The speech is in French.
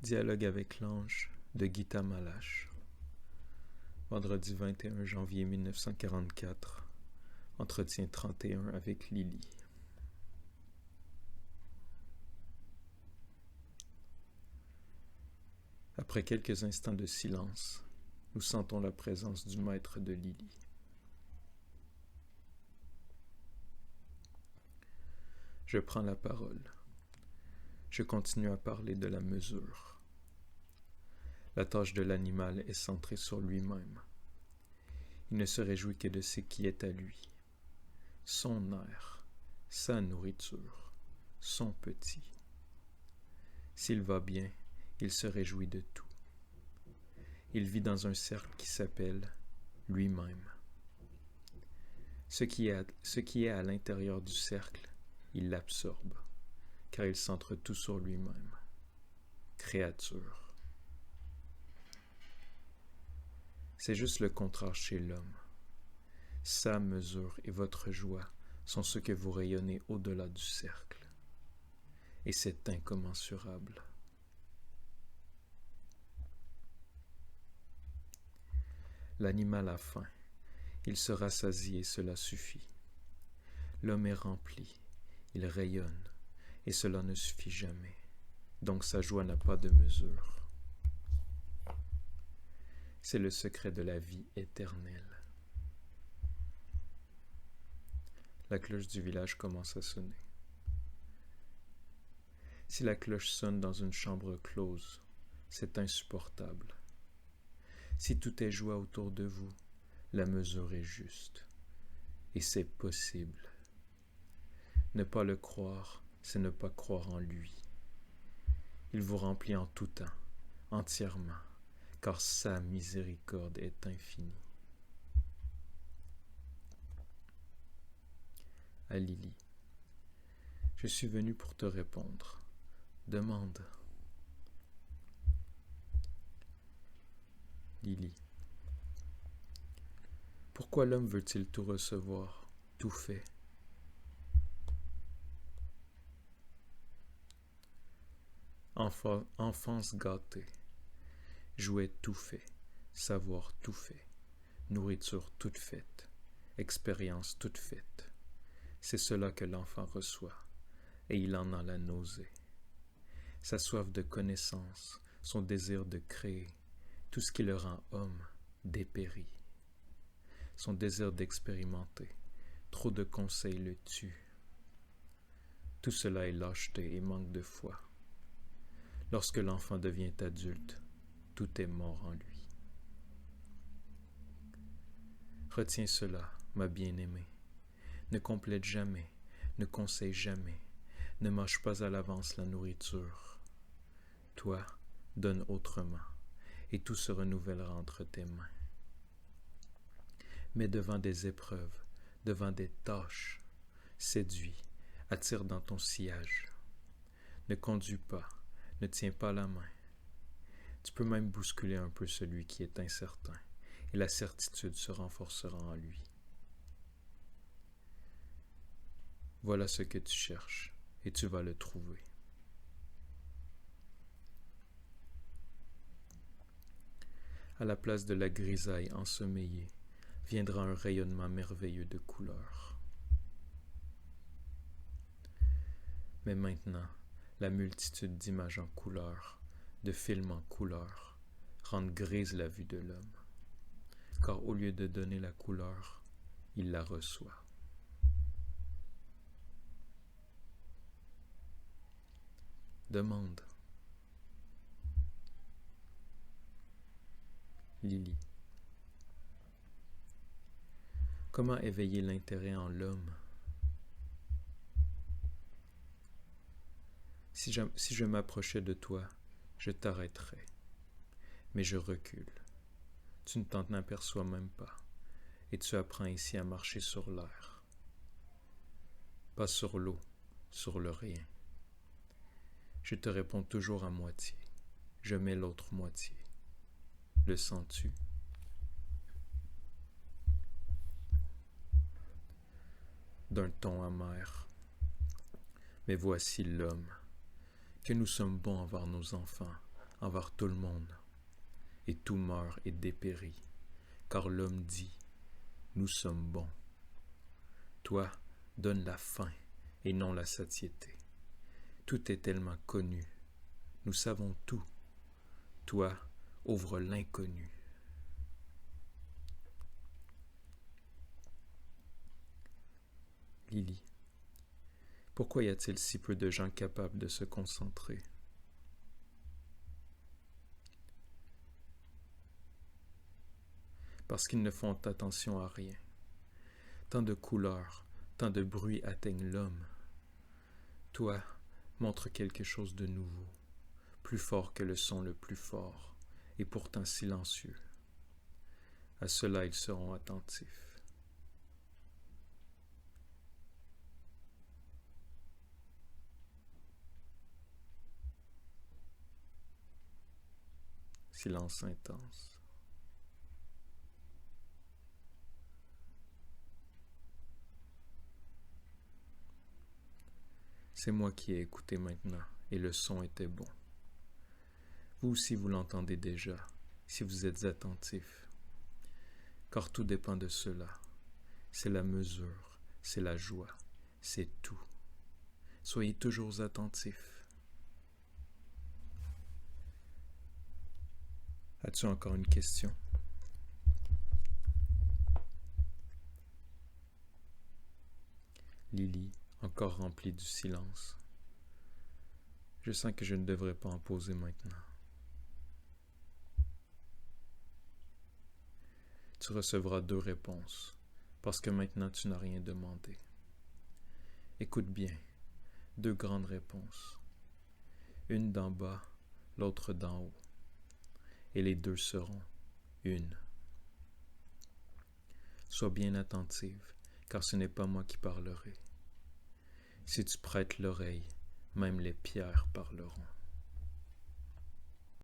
Dialogue avec l'ange de Gita Malache. Vendredi 21 janvier 1944. Entretien 31 avec Lily. Après quelques instants de silence, nous sentons la présence du maître de Lily. Je prends la parole. Je continue à parler de la mesure. La tâche de l'animal est centrée sur lui-même. Il ne se réjouit que de ce qui est à lui. Son air, sa nourriture, son petit. S'il va bien, il se réjouit de tout. Il vit dans un cercle qui s'appelle lui-même. Ce qui est à l'intérieur du cercle, il l'absorbe, car il centre tout sur lui-même. Créature. C'est juste le contraire chez l'homme. Sa mesure et votre joie sont ce que vous rayonnez au-delà du cercle. Et c'est incommensurable. L'animal a faim. Il se rassasie et cela suffit. L'homme est rempli. Il rayonne. Et cela ne suffit jamais. Donc sa joie n'a pas de mesure. C'est le secret de la vie éternelle. La cloche du village commence à sonner. Si la cloche sonne dans une chambre close, c'est insupportable. Si tout est joie autour de vous, la mesure est juste. Et c'est possible. Ne pas le croire, c'est ne pas croire en lui. Il vous remplit en tout temps, entièrement, car sa miséricorde est infinie. À Lily. Je suis venu pour te répondre. Demande. Lily. Pourquoi l'homme veut-il tout recevoir, tout fait? Enfance gâtée. Jouet tout fait. Savoir tout fait. Nourriture toute faite. Expérience toute faite. C'est cela que l'enfant reçoit, et il en a la nausée. Sa soif de connaissance, son désir de créer, tout ce qui le rend homme, dépérit. Son désir d'expérimenter, trop de conseils le tue. Tout cela est lâcheté et manque de foi. Lorsque l'enfant devient adulte, tout est mort en lui. Retiens cela, ma bien-aimée. Ne complète jamais, ne conseille jamais, ne mâche pas à l'avance la nourriture. Toi, donne autrement, et tout se renouvellera entre tes mains. Mais devant des épreuves, devant des tâches, séduis, attire dans ton sillage. Ne conduis pas, ne tiens pas la main. Tu peux même bousculer un peu celui qui est incertain, et la certitude se renforcera en lui. Voilà ce que tu cherches, et tu vas le trouver. À la place de la grisaille ensommeillée, viendra un rayonnement merveilleux de couleurs. Mais maintenant, la multitude d'images en couleurs, de films en couleurs, rendent grise la vue de l'homme. Car au lieu de donner la couleur, il la reçoit. Demande. Lily. Comment éveiller l'intérêt en l'homme? Si je m'approchais de toi, je t'arrêterais. Mais je recule. Tu ne t'en aperçois même pas, et tu apprends ici à marcher sur l'air. Pas sur l'eau, sur le rien. Je te réponds toujours à moitié. Je mets l'autre moitié. Le sens-tu? D'un ton amer. Mais voici l'homme. Que nous sommes bons envers nos enfants, envers tout le monde, et tout meurt et dépérit, car l'homme dit, nous sommes bons. Toi, donne la faim et non la satiété. Tout est tellement connu, nous savons tout. Toi, ouvre l'inconnu. Lily, pourquoi y a-t-il si peu de gens capables de se concentrer? Parce qu'ils ne font attention à rien. Tant de couleurs, tant de bruit atteignent l'homme. Toi, montre quelque chose de nouveau, plus fort que le son le plus fort, et pourtant silencieux. À cela ils seront attentifs. Silence intense. C'est moi qui ai écouté maintenant, et le son était bon. Vous aussi vous l'entendez déjà, si vous êtes attentif. Car tout dépend de cela. C'est la mesure, c'est la joie, c'est tout. Soyez toujours attentifs. As-tu encore une question? Lily, encore remplie du silence. Je sens que je ne devrais pas en poser maintenant. Tu recevras 2 réponses, parce que maintenant tu n'as rien demandé. Écoute bien, 2 grandes réponses. Une d'en bas, l'autre d'en haut. Et les 2 seront une. Sois bien attentive, car ce n'est pas moi qui parlerai. Si tu prêtes l'oreille, même les pierres parleront.